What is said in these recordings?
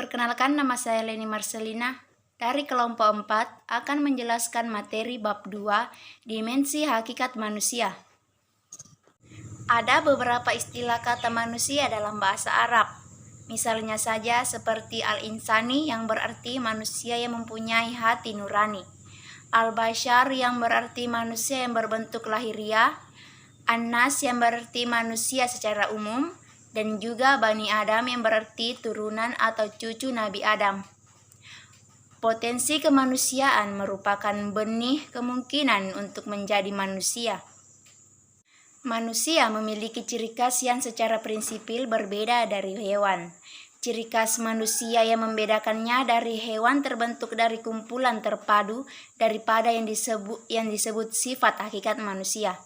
Perkenalkan, nama saya Leni Marcelina. Dari kelompok 4 akan menjelaskan materi bab 2, dimensi hakikat manusia. Ada beberapa istilah kata manusia dalam bahasa Arab. Misalnya saja seperti al-insani yang berarti manusia yang mempunyai hati nurani, al-bashar yang berarti manusia yang berbentuk lahiriah, an-nas yang berarti manusia secara umum, dan juga Bani Adam yang berarti turunan atau cucu Nabi Adam. Potensi kemanusiaan merupakan benih kemungkinan untuk menjadi manusia. Manusia memiliki ciri khas yang secara prinsipil berbeda dari hewan. Ciri khas manusia yang membedakannya dari hewan terbentuk dari kumpulan terpadu daripada yang disebut sifat hakikat manusia.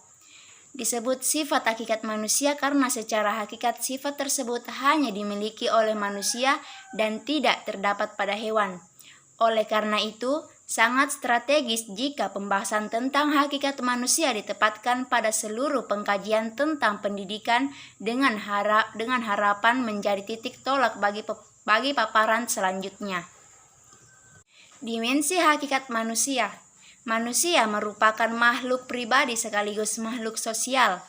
Disebut sifat hakikat manusia karena secara hakikat sifat tersebut hanya dimiliki oleh manusia dan tidak terdapat pada hewan. Oleh karena itu, sangat strategis jika pembahasan tentang hakikat manusia ditempatkan pada seluruh pengkajian tentang pendidikan dengan harapan menjadi titik tolak bagi paparan selanjutnya. Dimensi hakikat manusia. Manusia merupakan makhluk pribadi sekaligus makhluk sosial.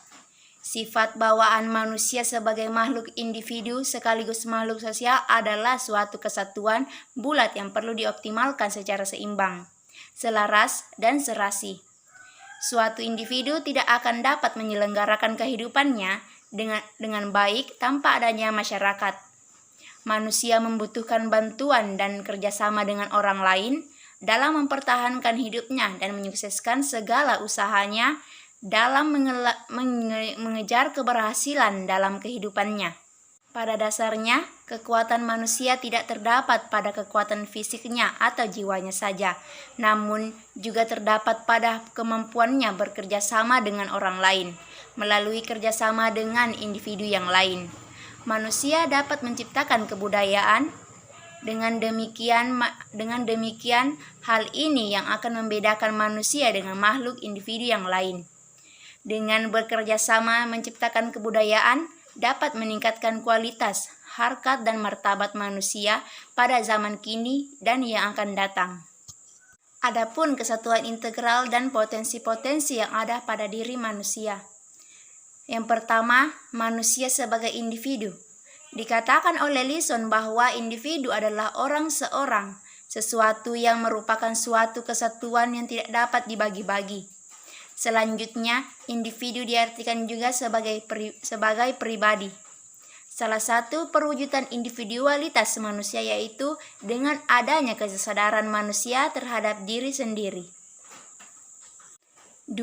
Sifat bawaan manusia sebagai makhluk individu sekaligus makhluk sosial adalah suatu kesatuan bulat yang perlu dioptimalkan secara seimbang, selaras, dan serasi. Suatu individu tidak akan dapat menyelenggarakan kehidupannya dengan baik tanpa adanya masyarakat. Manusia membutuhkan bantuan dan kerjasama dengan orang lain dalam mempertahankan hidupnya dan menyukseskan segala usahanya dalam mengejar keberhasilan dalam kehidupannya. Pada dasarnya, kekuatan manusia tidak terdapat pada kekuatan fisiknya atau jiwanya saja, namun juga terdapat pada kemampuannya bekerja sama dengan orang lain, melalui kerjasama dengan individu yang lain. Manusia dapat menciptakan kebudayaan. Dengan demikian, hal ini yang akan membedakan manusia dengan makhluk individu yang lain. Dengan bekerja sama menciptakan kebudayaan, dapat meningkatkan kualitas, harkat, dan martabat manusia pada zaman kini dan yang akan datang. Adapun kesatuan integral dan potensi-potensi yang ada pada diri manusia. Yang pertama, manusia sebagai individu. Dikatakan oleh Lison bahwa individu adalah orang seorang, sesuatu yang merupakan suatu kesatuan yang tidak dapat dibagi-bagi. Selanjutnya, individu diartikan juga sebagai pribadi. Salah satu perwujudan individualitas manusia yaitu dengan adanya kesadaran manusia terhadap diri sendiri. 2.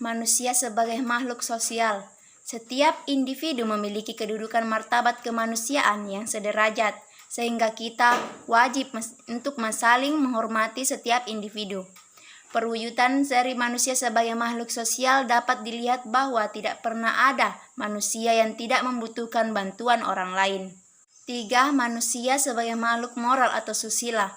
Manusia sebagai makhluk sosial. Setiap individu memiliki kedudukan martabat kemanusiaan yang sederajat, sehingga kita wajib untuk saling menghormati setiap individu. Perwujudan dari manusia sebagai makhluk sosial dapat dilihat bahwa tidak pernah ada manusia yang tidak membutuhkan bantuan orang lain. 3. Manusia sebagai makhluk moral atau susila.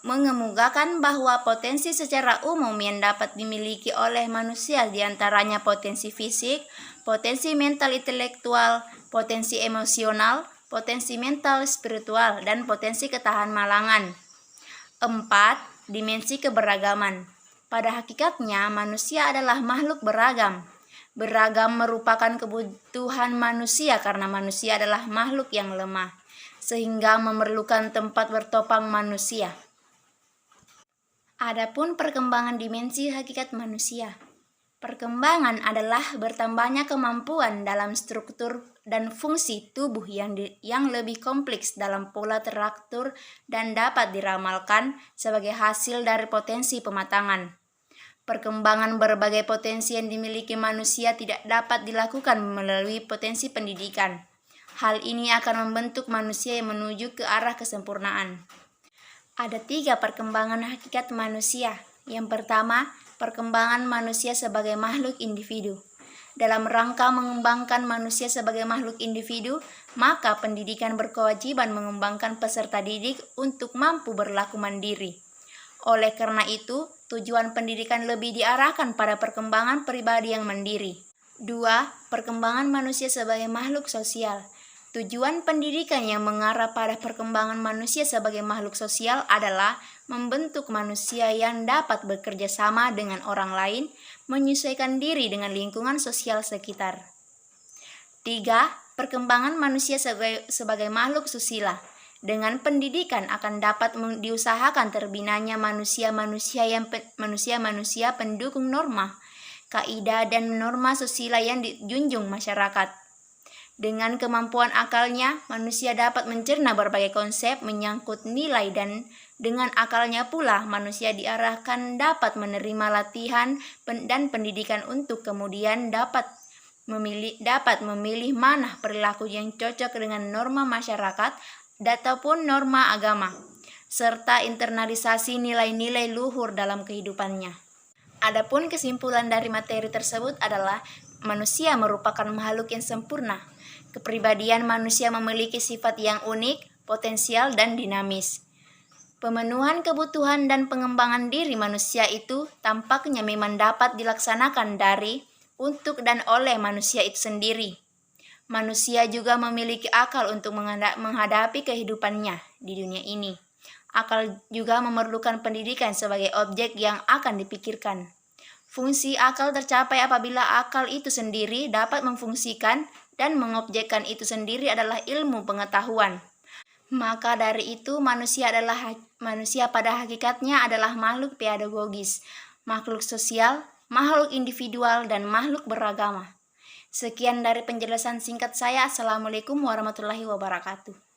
Mengemukakan bahwa potensi secara umum yang dapat dimiliki oleh manusia diantaranya potensi fisik, potensi mental intelektual, potensi emosional, potensi mental spiritual, dan potensi ketahan malangan. 4. Dimensi keberagaman. Pada hakikatnya, manusia adalah makhluk beragam. Beragam merupakan kebutuhan manusia karena manusia adalah makhluk yang lemah, sehingga memerlukan tempat bertopang manusia. Adapun perkembangan dimensi hakikat manusia. Perkembangan adalah bertambahnya kemampuan dalam struktur dan fungsi tubuh yang lebih kompleks dalam pola teratur dan dapat diramalkan sebagai hasil dari potensi pematangan. Perkembangan berbagai potensi yang dimiliki manusia tidak dapat dilakukan melalui potensi pendidikan. Hal ini akan membentuk manusia yang menuju ke arah kesempurnaan. Ada 3 perkembangan hakikat manusia. Yang pertama, perkembangan manusia sebagai makhluk individu. Dalam rangka mengembangkan manusia sebagai makhluk individu, maka pendidikan berkewajiban mengembangkan peserta didik untuk mampu berlaku mandiri. Oleh karena itu, tujuan pendidikan lebih diarahkan pada perkembangan pribadi yang mandiri. 2. Perkembangan manusia sebagai makhluk sosial. Tujuan pendidikan yang mengarah pada perkembangan manusia sebagai makhluk sosial adalah membentuk manusia yang dapat bekerja sama dengan orang lain, menyesuaikan diri dengan lingkungan sosial sekitar. 3. Perkembangan manusia sebagai makhluk susila. Dengan pendidikan akan dapat diusahakan terbinanya manusia-manusia pendukung norma, kaidah dan norma susila yang dijunjung masyarakat. Dengan kemampuan akalnya, manusia dapat mencerna berbagai konsep menyangkut nilai, dan dengan akalnya pula manusia diarahkan dapat menerima latihan dan pendidikan untuk kemudian dapat memilih mana perilaku yang cocok dengan norma masyarakat ataupun norma agama, serta internalisasi nilai-nilai luhur dalam kehidupannya. Adapun kesimpulan dari materi tersebut adalah manusia merupakan makhluk yang sempurna. Kepribadian manusia memiliki sifat yang unik, potensial, dan dinamis. Pemenuhan kebutuhan dan pengembangan diri manusia itu tampaknya memang dapat dilaksanakan dari, untuk, dan oleh manusia itu sendiri. Manusia juga memiliki akal untuk menghadapi kehidupannya di dunia ini. Akal juga memerlukan pendidikan sebagai objek yang akan dipikirkan. Fungsi akal tercapai apabila akal itu sendiri dapat memfungsikan dan mengobjekkan itu sendiri adalah ilmu pengetahuan. Maka dari itu manusia pada hakikatnya adalah makhluk pedagogis, makhluk sosial, makhluk individual, dan makhluk beragama. Sekian dari penjelasan singkat saya. Assalamualaikum warahmatullahi wabarakatuh.